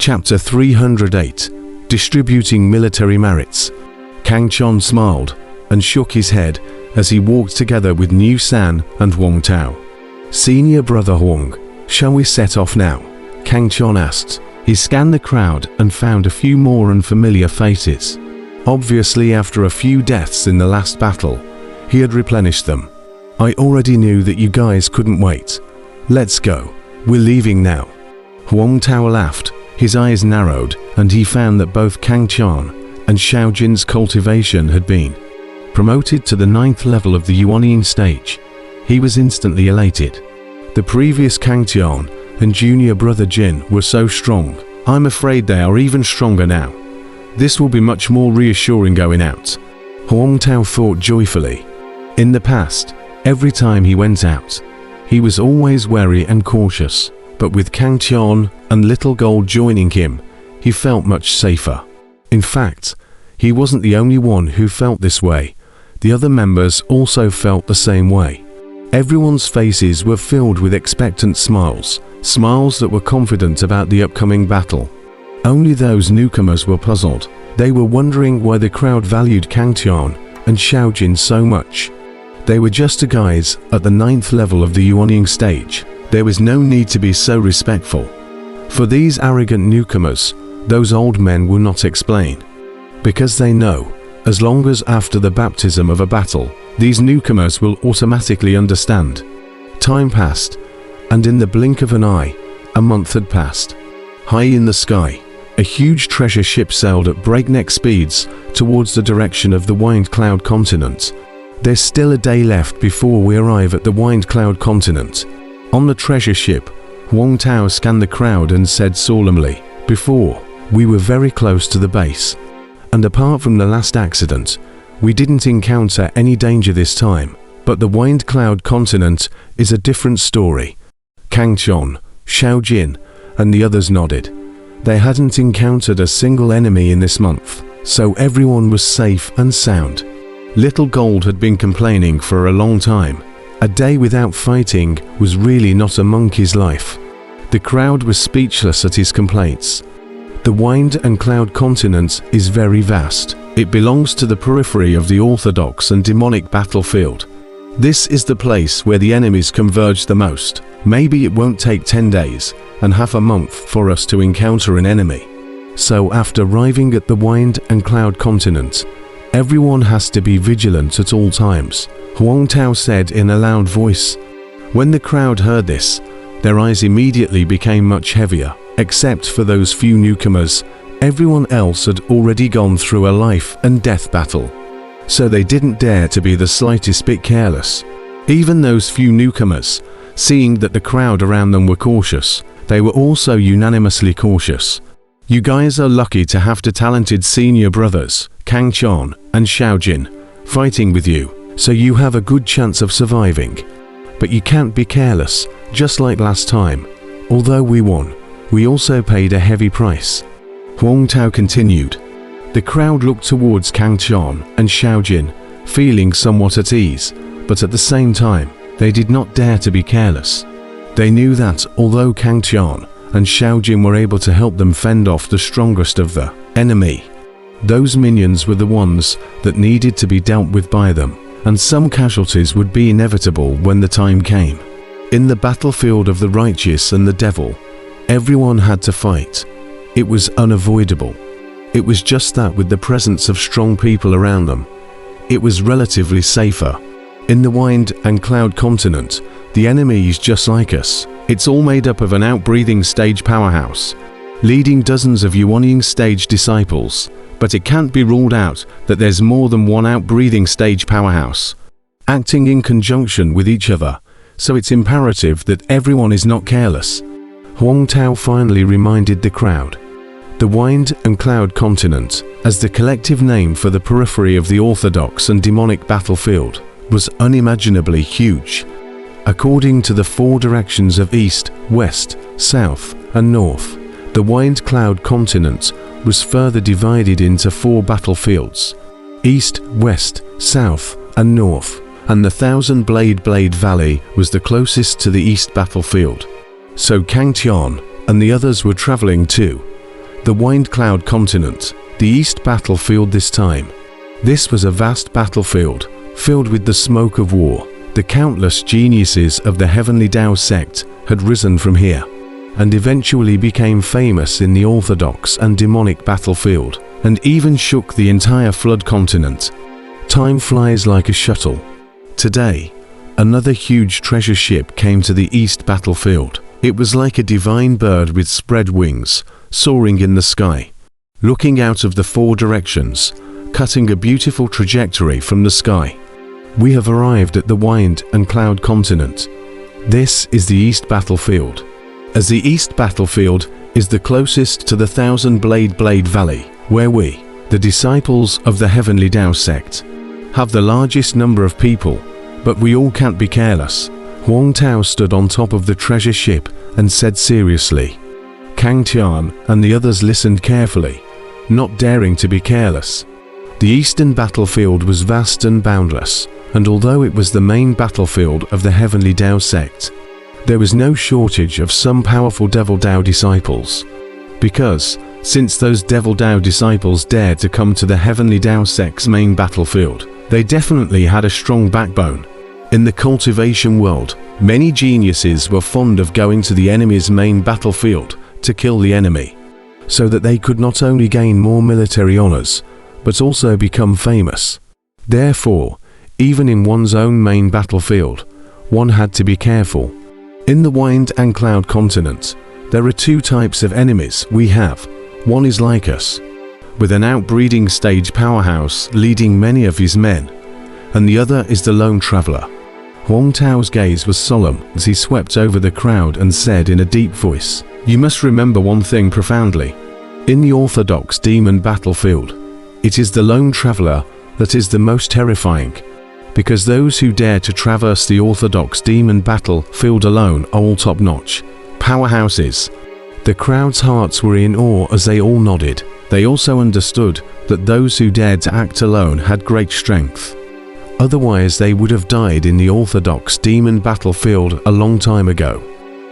Chapter 308. Distributing Military Merits. Kang Chon smiled and shook his head as he walked together with Niu San and Huang Tao. "Senior brother Huang, shall we set off now?" Kang Chon asked. He scanned the crowd and found a few more unfamiliar faces. Obviously, after a few deaths in the last battle, he had replenished them. "I already knew that you guys couldn't wait. Let's go. We're leaving now." Huang Tao laughed. His eyes narrowed, and he found that both Kang Chon and Xiao Jin's cultivation had been promoted to the 9th level of the Yuanying stage. He was instantly elated. The previous Kang Chon and junior brother Jin were so strong. I'm afraid they are even stronger now. This will be much more reassuring going out. Huang Tao thought joyfully. In the past, every time he went out, he was always wary and cautious, but with Kang Chon and Little Gold joining him, he felt much safer. In fact, he wasn't the only one who felt this way. The other members also felt the same way. Everyone's faces were filled with expectant smiles, smiles that were confident about the upcoming battle. Only those newcomers were puzzled. They were wondering why the crowd valued Kang Chon and Xiao Jin so much. They were just guys at the 9th level of the Yuanying stage. There was no need to be so respectful. For these arrogant newcomers, those old men will not explain. Because they know, as long as after the baptism of a battle, these newcomers will automatically understand. Time passed, and in the blink of an eye, a month had passed. High in the sky, a huge treasure ship sailed at breakneck speeds towards the direction of the Wind Cloud continent. There's still a day left before we arrive at the Wind Cloud continent. On the treasure ship, Huang Tao scanned the crowd and said solemnly, "Before, we were very close to the base. And apart from the last accident, we didn't encounter any danger this time. But the Wind Cloud continent is a different story." Kang Chon, Xiao Jin, and the others nodded. They hadn't encountered a single enemy in this month, so everyone was safe and sound. Little Gold had been complaining for a long time. A day without fighting was really not a monkey's life. The crowd was speechless at his complaints. The Wind and Cloud continent is very vast. It belongs to the periphery of the orthodox and demonic battlefield. This is the place where the enemies converge the most. Maybe it won't take 10 days and half a month for us to encounter an enemy. So after arriving at the Wind and Cloud continent, everyone has to be vigilant at all times, Huang Tao said in a loud voice. When the crowd heard this, their eyes immediately became much heavier. Except for those few newcomers, everyone else had already gone through a life and death battle. So they didn't dare to be the slightest bit careless. Even those few newcomers, seeing that the crowd around them were cautious, they were also unanimously cautious. You guys are lucky to have the talented senior brothers, Kang Chon and Xiao Jin, fighting with you, so you have a good chance of surviving. But you can't be careless, just like last time. Although we won, we also paid a heavy price. Huang Tao continued. The crowd looked towards Kang Chon and Xiao Jin, feeling somewhat at ease, but at the same time, they did not dare to be careless. They knew that although Kang Chon and Xiao Jin were able to help them fend off the strongest of the enemy, those minions were the ones that needed to be dealt with by them, and some casualties would be inevitable when the time came. In the battlefield of the righteous and the devil, everyone had to fight. It was unavoidable. It was just that with the presence of strong people around them, it was relatively safer. In the Wind and Cloud continent, the enemy is just like us. It's all made up of an outbreathing stage powerhouse, leading dozens of Yuanying stage disciples, but it can't be ruled out that there's more than one outbreathing stage powerhouse, acting in conjunction with each other, so it's imperative that everyone is not careless. Huang Tao finally reminded the crowd. The Wind and Cloud continent, as the collective name for the periphery of the orthodox and demonic battlefield, was unimaginably huge. According to the 4 directions of east, west, south, and north, the Wind Cloud continent was further divided into 4 battlefields: east, west, south, and north, and the Thousand Blade Valley was the closest to the east battlefield. So Kang Chon and the others were traveling too. The Wind Cloud Continent, the East Battlefield this time. This was a vast battlefield, filled with the smoke of war. The countless geniuses of the Heavenly Tao sect had risen from here, and eventually became famous in the orthodox and demonic battlefield, and even shook the entire Flood continent. Time flies like a shuttle. Today, another huge treasure ship came to the East Battlefield. It was like a divine bird with spread wings, soaring in the sky, looking out of the four directions, cutting a beautiful trajectory from the sky. We have arrived at the Wind and Cloud Continent. This is the East Battlefield. As the East Battlefield is the closest to the Thousand Blade Valley, where we, the disciples of the Heavenly Tao sect, have the largest number of people, but we all can't be careless. Huang Tao stood on top of the treasure ship and said seriously. Kang Tian and the others listened carefully, not daring to be careless. The Eastern Battlefield was vast and boundless, and although it was the main battlefield of the Heavenly Tao sect, there was no shortage of some powerful Devil Tao disciples. Because, since those Devil Tao disciples dared to come to the Heavenly Tao sect's main battlefield, they definitely had a strong backbone. In the cultivation world, many geniuses were fond of going to the enemy's main battlefield to kill the enemy, so that they could not only gain more military honors, but also become famous. Therefore, even in one's own main battlefield, one had to be careful. In the Wind and Cloud Continent, there are two types of enemies we have. One is like us, with an outbreeding stage powerhouse leading many of his men, and the other is the lone traveler. Huang Tao's gaze was solemn as he swept over the crowd and said in a deep voice, "You must remember one thing profoundly. In the orthodox demon battlefield, it is the lone traveler that is the most terrifying, because those who dare to traverse the orthodox demon battlefield alone are all top-notch powerhouses." The crowd's hearts were in awe as they all nodded. They also understood that those who dared to act alone had great strength. Otherwise, they would have died in the orthodox demon battlefield a long time ago.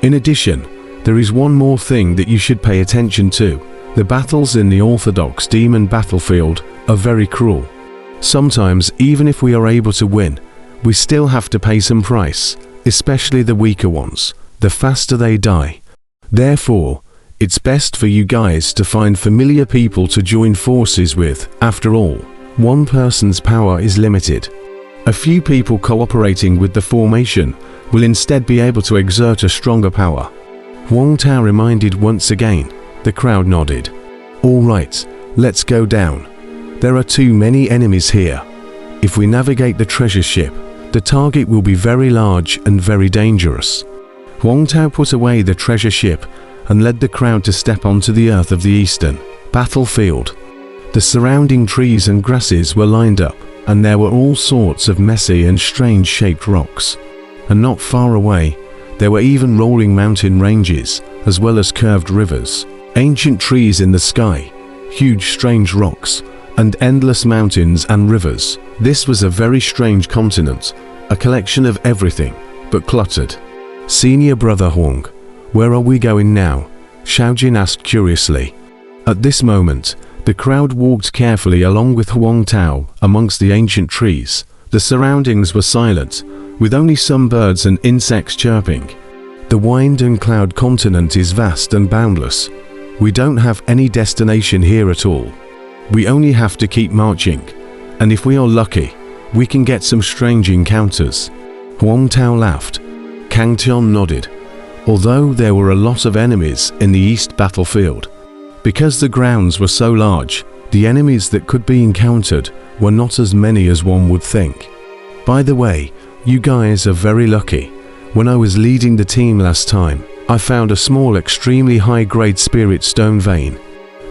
In addition, there is one more thing that you should pay attention to. The battles in the orthodox demon battlefield are very cruel. Sometimes, even if we are able to win, we still have to pay some price, especially the weaker ones, the faster they die. Therefore, it's best for you guys to find familiar people to join forces with. After all, one person's power is limited. A few people cooperating with the formation will instead be able to exert a stronger power. Huang Tao reminded once again. The crowd nodded. All right, let's go down. There are too many enemies here. If we navigate the treasure ship, the target will be very large and very dangerous. Huang Tao put away the treasure ship and led the crowd to step onto the earth of the Eastern Battlefield. The surrounding trees and grasses were lined up, and there were all sorts of messy and strange-shaped rocks. And not far away, there were even rolling mountain ranges, as well as curved rivers, ancient trees in the sky, huge strange rocks, and endless mountains and rivers. This was a very strange continent, a collection of everything, but cluttered. "Senior brother Huang, where are we going now?" Xiaojin asked curiously. At this moment, the crowd walked carefully along with Huang Tao amongst the ancient trees. The surroundings were silent, with only some birds and insects chirping. The Wind and Cloud Continent is vast and boundless. We don't have any destination here at all. We only have to keep marching, and if we are lucky, we can get some strange encounters. Huang Tao laughed. Kang Tian nodded. Although there were a lot of enemies in the East Battlefield, because the grounds were so large, the enemies that could be encountered were not as many as one would think. By the way, you guys are very lucky. When I was leading the team last time, I found a small, extremely high-grade spirit stone vein.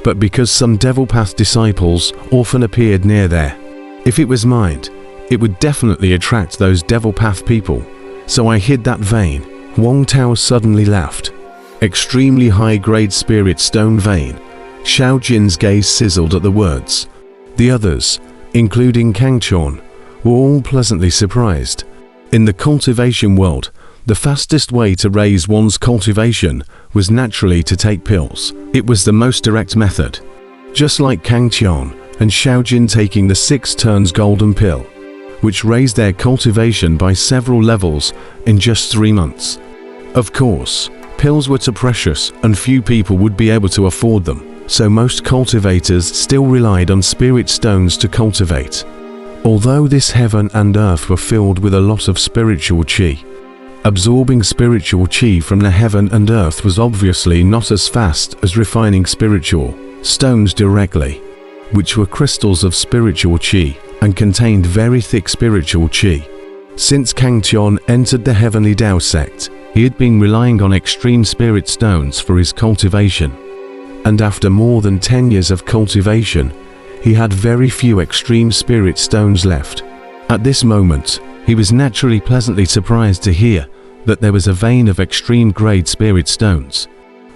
But because some Devil Path disciples often appeared near there, if it was mined, it would definitely attract those Devil Path people. So I hid that vein. Huang Tao suddenly laughed. Extremely high-grade spirit stone vein. Xiaojin's gaze sizzled at the words. The others, including Kang Tian, were all pleasantly surprised. In the cultivation world, The fastest way to raise one's cultivation was naturally to take pills. It was the most direct method. Just like Kang Qian and Xiaojin taking the 6 turns golden pill, which raised their cultivation by several levels in just 3 months. Of course, pills were too precious and few people would be able to afford them, so most cultivators still relied on spirit stones to cultivate. Although this heaven and earth were filled with a lot of spiritual qi, absorbing spiritual qi from the heaven and earth was obviously not as fast as refining spiritual stones directly, which were crystals of spiritual qi and contained very thick spiritual qi. Since Kang Qian entered the Heavenly Tao sect, he had been relying on extreme spirit stones for his cultivation, and after more than 10 years of cultivation, he had very few extreme spirit stones left. At this moment, he was naturally pleasantly surprised to hear that there was a vein of extreme grade spirit stones.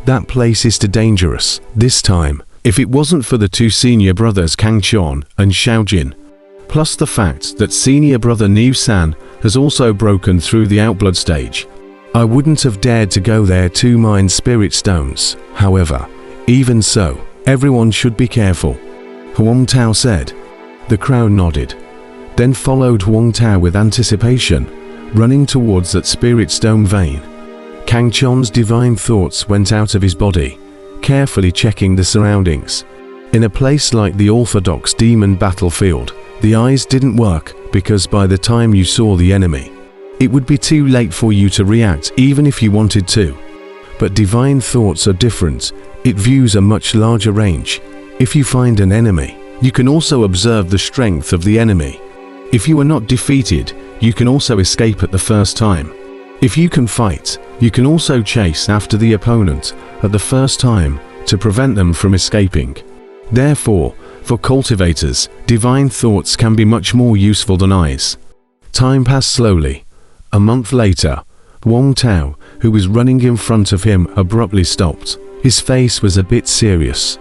That place is too dangerous. This time, if it wasn't for the 2 senior brothers Kang Qian and Xiaojin, plus the fact that senior brother Niu San has also broken through the outblood stage, I wouldn't have dared to go there to mine spirit stones. However, even so, everyone should be careful, Huang Tao said. The crowd nodded, then followed Huang Tao with anticipation, running towards that spirit stone vein. Kang Qian's divine thoughts went out of his body, carefully checking the surroundings. In a place like the orthodox demon battlefield, the eyes didn't work because by the time you saw the enemy, it would be too late for you to react even if you wanted to. But divine thoughts are different. It views a much larger range. If you find an enemy, you can also observe the strength of the enemy. If you are not defeated, you can also escape at the first time. If you can fight, you can also chase after the opponent at the first time to prevent them from escaping. Therefore, for cultivators, divine thoughts can be much more useful than eyes. Time passed slowly. A month later, Huang Tao, who was running in front of him, abruptly stopped. His face was a bit serious,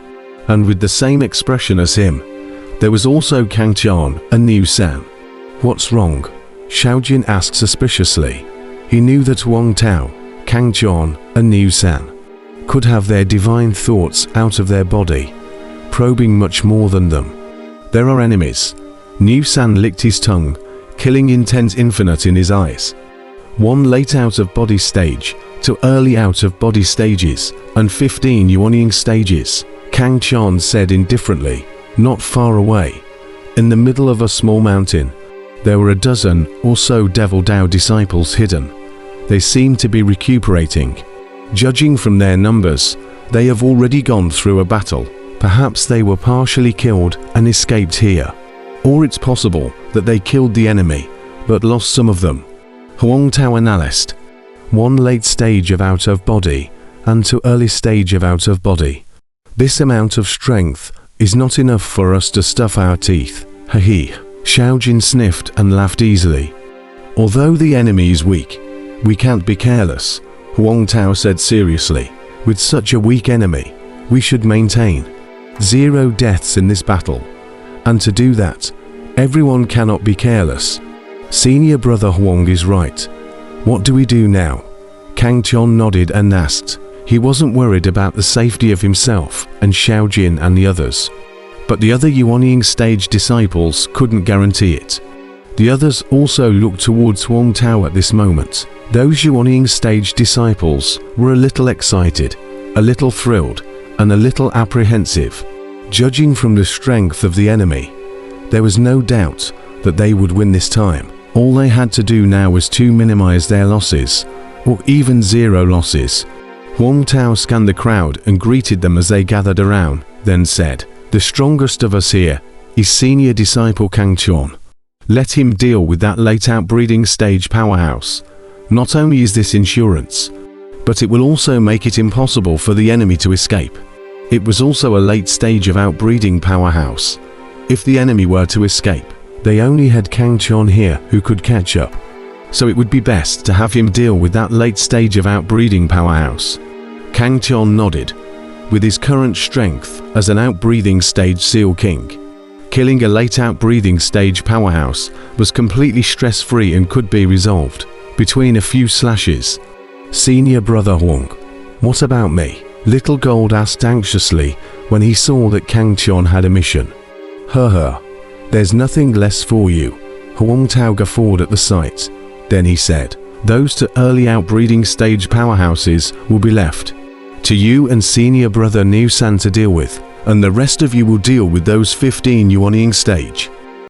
and with the same expression as him, there was also Kang Qian and Niu San. "What's wrong?" Xiaojin asked suspiciously. He knew that Huang Tao, Kang Qian, and Niu San could have their divine thoughts out of their body, probing much more than them. There are enemies. Niu San licked his tongue, killing intense infinite in his eyes. 1 late out of body stage, 2 early out of body stages, and 15 yuanying stages, Kang Qian said indifferently. Not far away, in the middle of a small mountain, there were a dozen or so Devil Dao disciples hidden. They seemed to be recuperating. Judging from their numbers, they have already gone through a battle. Perhaps they were partially killed and escaped here. Or it's possible that they killed the enemy, but lost some of them. Huang Tao analyzed. 1 late stage of out of body, and 2 early stage of out of body. This amount of strength is not enough for us to stuff our teeth. He. Xiaojin sniffed and laughed easily. Although the enemy is weak, we can't be careless, Huang Tao said seriously. With such a weak enemy, we should maintain 0 deaths in this battle. And to do that, everyone cannot be careless. Senior brother Huang is right. What do we do now? Kang Qian nodded and asked. He wasn't worried about the safety of himself and Xiaojin and the others. But the other yuanying stage disciples couldn't guarantee it. The others also looked towards Huang Tao at this moment. Those yuanying stage disciples were a little excited, a little thrilled, and a little apprehensive. Judging from the strength of the enemy, there was no doubt that they would win this time. All they had to do now was to minimize their losses, or even 0 losses. Huang Tao scanned the crowd and greeted them as they gathered around, then said, "The strongest of us here is senior disciple Kang Qian. Let him deal with that late outbreeding stage powerhouse. Not only is this insurance, but it will also make it impossible for the enemy to escape." It was also a late stage of outbreeding powerhouse. If the enemy were to escape, they only had Kang Qian here who could catch up. So it would be best to have him deal with that late stage of outbreeding powerhouse. Kang Qian nodded. With his current strength as an outbreeding stage Seal King, killing a late outbreeding stage powerhouse was completely stress-free and could be resolved. between a few slashes. Senior brother Huang. What about me? Little Gold asked anxiously when he saw that Kangchon had a mission. There's nothing less for you. Huang Tao guffawed at the sight. Then he said, those to early outbreeding stage powerhouses will be left to you and senior brother Niu San to deal with, and the rest of you will deal with those 15 yuanying stage.